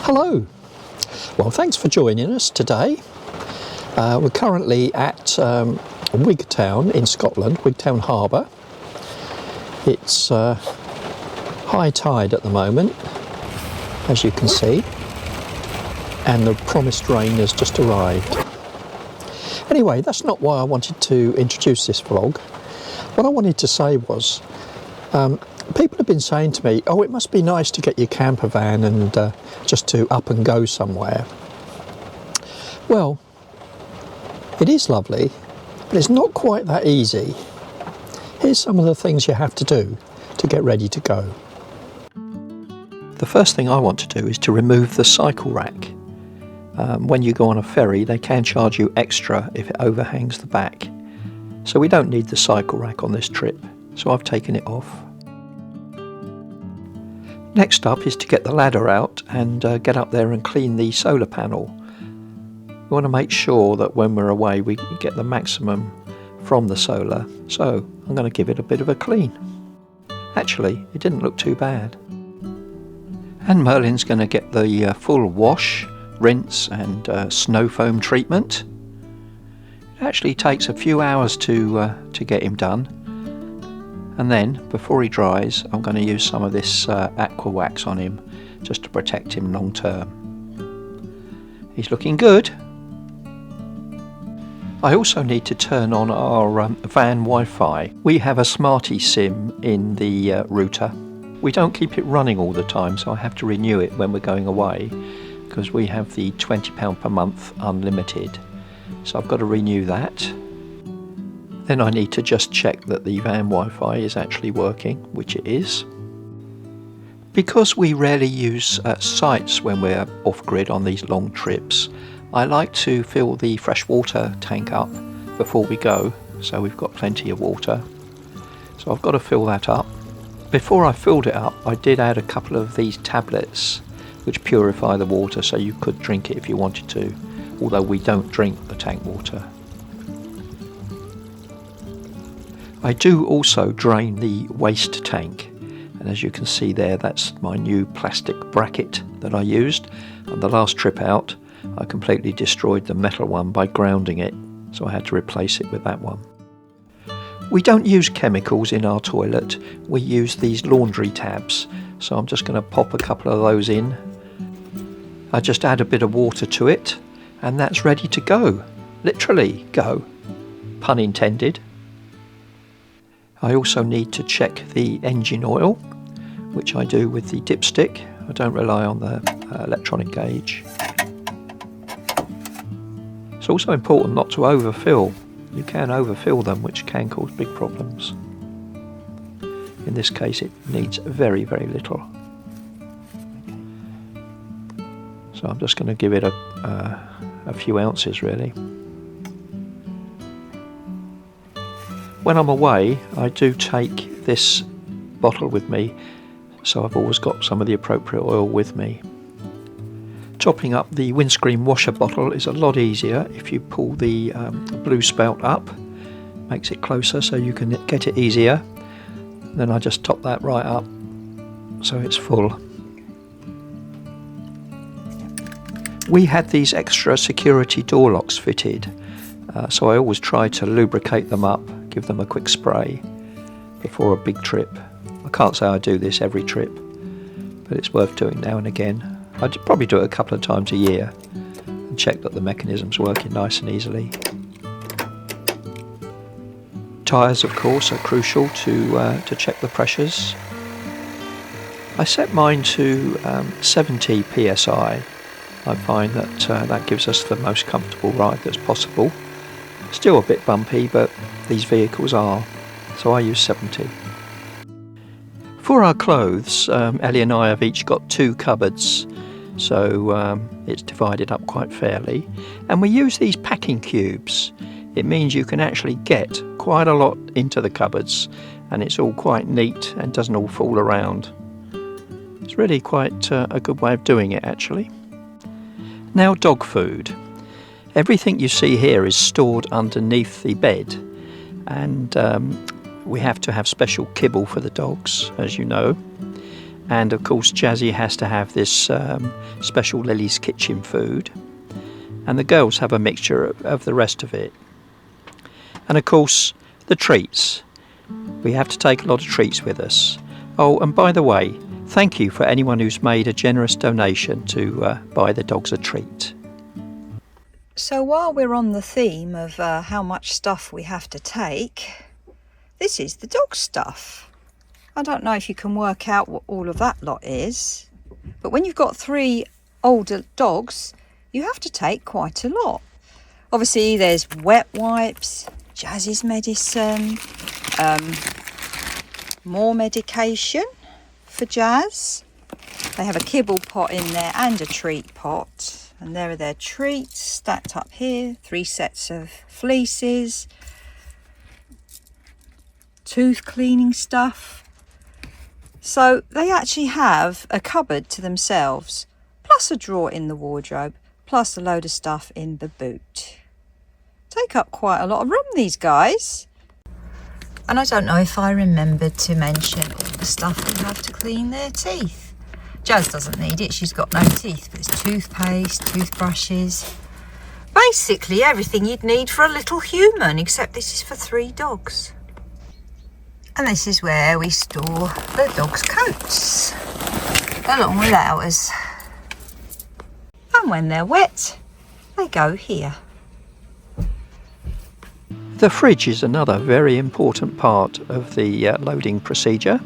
Hello. Well, thanks for joining us today. We're currently at Wigtown in Scotland, Wigtown Harbour. It's high tide at the moment, as you can see, and the promised rain has just arrived. Anyway, that's not why I wanted to introduce this vlog. What I wanted to say was, people have been saying to me, oh, it must be nice to get your camper van and just to up and go somewhere. Well, it is lovely, but it's not quite that easy. Here's some of the things you have to do to get ready to go. The first thing I want to do is to remove the cycle rack. When you go on a ferry, they can charge you extra if it overhangs the back. So we don't need the cycle rack on this trip, so I've taken it off. Next up is to get the ladder out and get up there and clean the solar panel. We want to make sure that when we're away we get the maximum from the solar, so I'm going to give it a bit of a clean. Actually, it didn't look too bad. And Merlin's going to get the full wash, rinse and snow foam treatment. It actually takes a few hours to get him done. And then, before he dries, I'm going to use some of this aqua wax on him, just to protect him long term. He's looking good. I also need to turn on our van Wi-Fi. We have a Smarty SIM in the router. We don't keep it running all the time, so I have to renew it when we're going away, because we have the £20 per month unlimited. So I've got to renew that. Then I need to just check that the van Wi-Fi is actually working, which it is. Because we rarely use sites when we're off-grid on these long trips, I like to fill the fresh water tank up before we go, so we've got plenty of water. So I've got to fill that up. Before I filled it up, I did add a couple of these tablets which purify the water, so you could drink it if you wanted to, although we don't drink the tank water. I do also drain the waste tank, and as you can see there, that's my new plastic bracket that I used. On the last trip out, I completely destroyed the metal one by grounding it, so I had to replace it with that one. We don't use chemicals in our toilet, we use these laundry tabs, so I'm just going to pop a couple of those in. I just add a bit of water to it, and that's ready to go. Literally go. Pun intended. I also need to check the engine oil, which I do with the dipstick. I don't rely on the electronic gauge. It's also important not to overfill. You can overfill them, which can cause big problems. In this case, it needs very, very little. So I'm just going to give it a few ounces, really. When I'm away, I do take this bottle with me, so I've always got some of the appropriate oil with me. Topping up the windscreen washer bottle is a lot easier if you pull the blue spout up. Makes it closer so you can get it easier. Then I just top that right up so it's full. We had these extra security door locks fitted, so I always try to lubricate them up, give them a quick spray before a big trip. I can't say I do this every trip, but it's worth doing now and again. I'd probably do it a couple of times a year and check that the mechanism's working nice and easily. Tyres, of course, are crucial to check the pressures. I set mine to 70 psi. I find that that gives us the most comfortable ride that's possible. Still a bit bumpy, but these vehicles are, so I use 70. For our clothes, Ellie and I have each got 2 cupboards, so it's divided up quite fairly. And we use these packing cubes. It means you can actually get quite a lot into the cupboards, and it's all quite neat and doesn't all fall around. It's really quite a good way of doing it, actually. Now, dog food. Everything you see here is stored underneath the bed, and we have to have special kibble for the dogs, as you know. And of course Jazzy has to have this special Lily's Kitchen food, and the girls have a mixture of the rest of it. And of course the treats. We have to take a lot of treats with us. Oh, and by the way, thank you for anyone who's made a generous donation to buy the dogs a treat. So while we're on the theme of how much stuff we have to take, this is the dog stuff. I don't know if you can work out what all of that lot is, but when you've got 3 older dogs, you have to take quite a lot. Obviously there's wet wipes, Jazzy's medicine, more medication for Jazz. They have a kibble pot in there and a treat pot. And there are their treats stacked up here. 3 sets of fleeces. Tooth cleaning stuff. So they actually have a cupboard to themselves, plus a drawer in the wardrobe, plus a load of stuff in the boot. Take up quite a lot of room, these guys. And I don't know if I remembered to mention all the stuff they have to clean their teeth. Jazz doesn't need it, she's got no teeth, but it's toothpaste, toothbrushes, basically everything you'd need for a little human, except this is for 3 dogs. And this is where we store the dogs' coats, along with ours. And when they're wet, they go here. The fridge is another very important part of the loading procedure,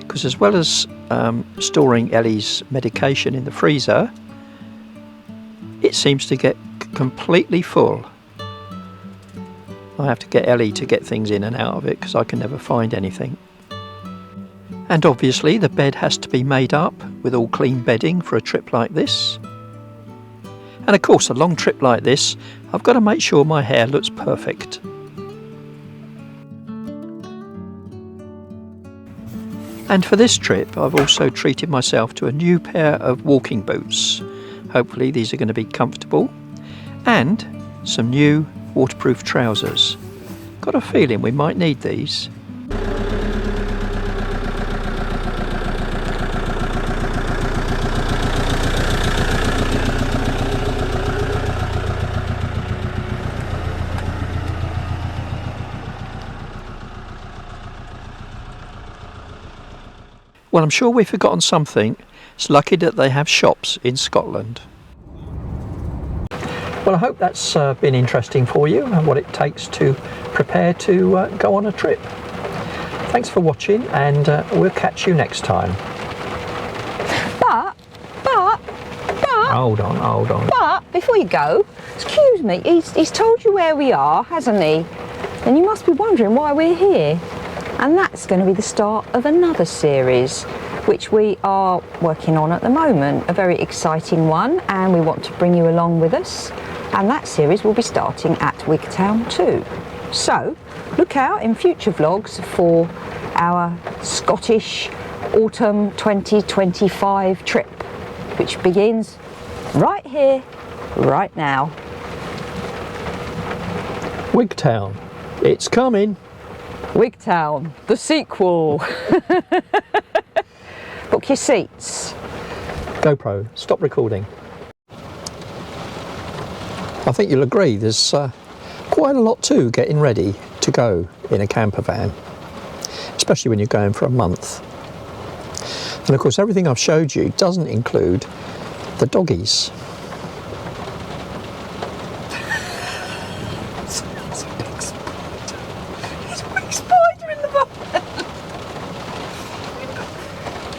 because as well as storing Ellie's medication in the freezer, it seems to get completely full. I have to get Ellie to get things in and out of it because I can never find anything. And obviously the bed has to be made up with all clean bedding for a trip like this. And of course a long trip like this, I've got to make sure my hair looks perfect. And for this trip I've also treated myself to a new pair of walking boots. Hopefully these are going to be comfortable. And some new waterproof trousers. Got a feeling we might need these. Well, I'm sure we've forgotten something. It's lucky that they have shops in Scotland. Well, I hope that's been interesting for you and what it takes to prepare to go on a trip. Thanks for watching, and we'll catch you next time. But, Hold on. but, before you go, excuse me, he's told you where we are, hasn't he? And you must be wondering why we're here. And that's going to be the start of another series, which we are working on at the moment, a very exciting one, and we want to bring you along with us. And that series will be starting at Wigtown too. So look out in future vlogs for our Scottish autumn 2025 trip, which begins right here, right now. Wigtown, it's coming. Wigtown, the sequel. Book your seats. GoPro, stop recording. I think you'll agree there's quite a lot to getting ready to go in a camper van, especially when you're going for a month. And of course everything I've showed you doesn't include the doggies.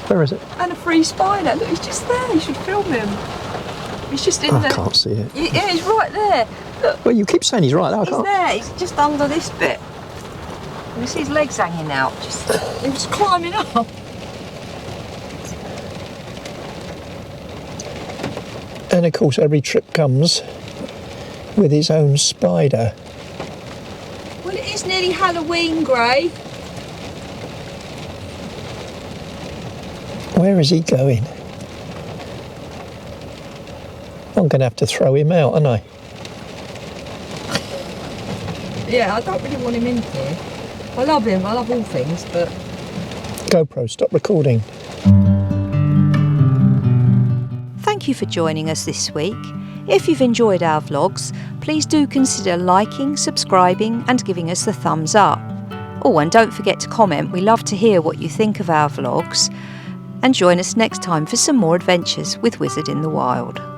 Where is it? And a free spider. Look, he's just there. You should film him. He's just in I can't see it. Yeah, he's right there. Look. Well, you keep saying he's right there. He's there. He's just under this bit. You see his legs hanging out. He was climbing up. And of course, every trip comes with his own spider. Well, it is nearly Halloween, Gray. Where is he going? I'm going to have to throw him out, aren't I? Yeah, I don't really want him in here. I love him. I love all things, but... GoPro, stop recording. thank you for joining us this week. If you've enjoyed our vlogs, please do consider liking, subscribing and giving us the thumbs up. Oh, and don't forget to comment, we love to hear what you think of our vlogs. And join us next time for some more adventures with Wizard in the Wild.